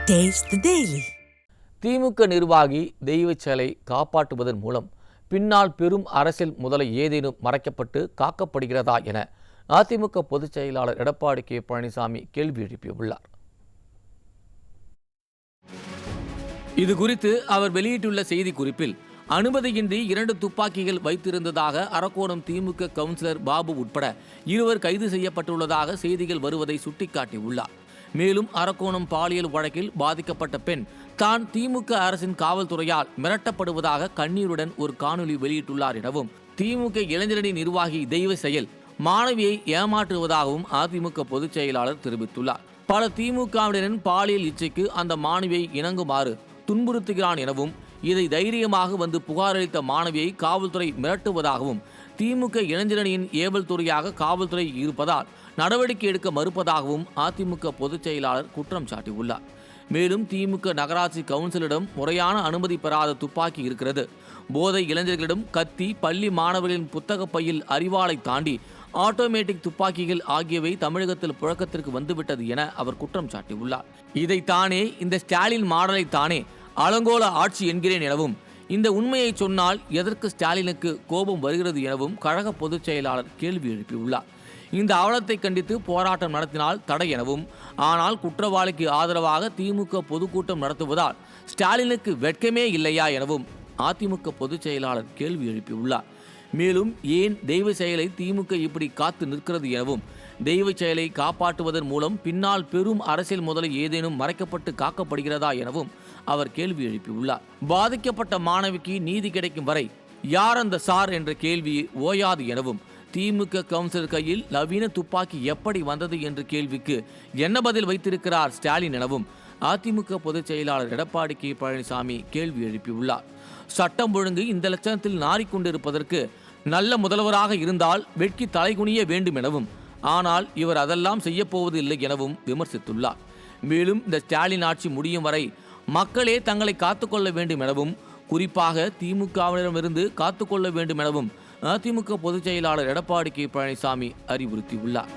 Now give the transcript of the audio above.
Taste the Daily. திமுக நிர்வாகி தெய்வச் செயலை காப்பாற்றுவதன் மூலம் பின்னால் பெரும் அரசியல் முதலை ஏதேனும் மறைக்கப்பட்டு காக்கப்படுகிறதா என அதிமுக பொதுச் செயலாளர் எடப்பாடி கே பழனிசாமி கேள்வி எழுப்பியுள்ளார். இதுகுறித்து அவர் வெளியிட்டுள்ள செய்திக்குறிப்பில், அனுமதியின்றி 2 துப்பாக்கிகள் வைத்திருந்ததாக அரக்கோணம் திமுக கவுன்சிலர் பாபு உட்பட 2 கைது செய்யப்பட்டுள்ளதாக செய்திகள் வருவதை சுட்டிக்காட்டியுள்ளார். மேலும் அரக்கோணம் பாலியல் வழக்கில் பாதிக்கப்பட்ட பெண் தான் திமுக அரசின் காவல்துறையால் மிரட்டப்படுவதாக கண்ணீருடன் ஒரு காணொலி வெளியிட்டுள்ளார் எனவும், திமுக இளைஞரணி நிர்வாகி தெய்வ செயல் மாணவியை ஏமாற்றுவதாகவும் அதிமுக பொதுச் செயலாளர் தெரிவித்துள்ளார். பல திமுகவினரின் பாலியல் இச்சைக்கு அந்த மாணவியை இணங்குமாறு துன்புறுத்துகிறான் எனவும், இதை தைரியமாக வந்து புகாரளித்த மாணவியை காவல்துறை மிரட்டுவதாகவும், திமுக இளைஞரணியின் ஏவல் துறையாக காவல்துறை இருப்பதால் நடவடிக்கை எடுக்க மறுப்பதாகவும் அதிமுக பொதுச் செயலாளர் குற்றம் சாட்டியுள்ளார். மேலும் திமுக நகராட்சி கவுன்சிலிடம் முறையான அனுமதி பெறாத துப்பாக்கி இருக்கிறது, போதை இளைஞர்களிடம் கத்தி, பள்ளி மாணவர்களின் புத்தக பையில் அரிவாளை தாண்டி ஆட்டோமேட்டிக் துப்பாக்கிகள் ஆகியவை தமிழகத்தில் புழக்கத்திற்கு வந்துவிட்டது என அவர் குற்றம் சாட்டியுள்ளார். இதைத்தானே இந்த ஸ்டாலின் மாடலை தானே அலங்கோல ஆட்சி என்கிறேன் எனவும், இந்த உண்மையை சொன்னால் எதற்கு ஸ்டாலினுக்கு கோபம் வருகிறது எனவும் கழக பொதுச் செயலாளர் கேள்வி எழுப்பியுள்ளார். இந்த அவலத்தை கண்டித்து போராட்டம் நடத்தினால் தடை எனவும், ஆனால் குற்றவாளிக்கு ஆதரவாக திமுக பொதுக்கூட்டம் நடத்துவதால் ஸ்டாலினுக்கு வெட்கமே இல்லையா எனவும் அதிமுக பொதுச் செயலாளர் கேள்வி எழுப்பியுள்ளார். மேலும் ஏன் தெய்வ செயலை திமுக இப்படி காத்து நிற்கிறது எனவும், தெய்வ செயலை காப்பாற்றுவதன் மூலம் பின்னால் பெரும் அரசியல் முதலை ஏதேனும் மறைக்கப்பட்டு காக்கப்படுகிறதா எனவும் அவர் கேள்வி எழுப்பியுள்ளார். பாதிக்கப்பட்ட மாணவிக்கு நீதி கிடைக்கும் வரை யார் அந்த சார் என்ற கேள்வி ஓயாது எனவும், திமுக கவுன்சிலர் கையில் நவீன துப்பாக்கி எப்படி வந்தது என்ற கேள்விக்கு என்ன பதில் வைத்திருக்கிறார் ஸ்டாலின் எனவும் அதிமுக பொதுச் செயலாளர் எடப்பாடி கே பழனிசாமி கேள்வி எழுப்பியுள்ளார். சட்டம் ஒழுங்கு இந்த லட்சணத்தில் நாறிக்கொண்டிருப்பதற்கு நல்ல முதல்வராக இருந்தால் வெட்கி தலைகுனிய வேண்டும் எனவும், ஆனால் இவர் அதெல்லாம் செய்யப்போவது இல்லை எனவும் விமர்சித்துள்ளார். மேலும் இந்த ஸ்டாலின் ஆட்சி முடியும் வரை மக்களே தங்களை காத்துக்கொள்ள வேண்டும் எனவும், குறிப்பாக திமுகவினரிடமிருந்து காத்துக்கொள்ள வேண்டும் எனவும் அதிமுக பொதுச் செயலாளர் எடப்பாடி கே பழனிசாமி அறிவுறுத்தியுள்ளார்.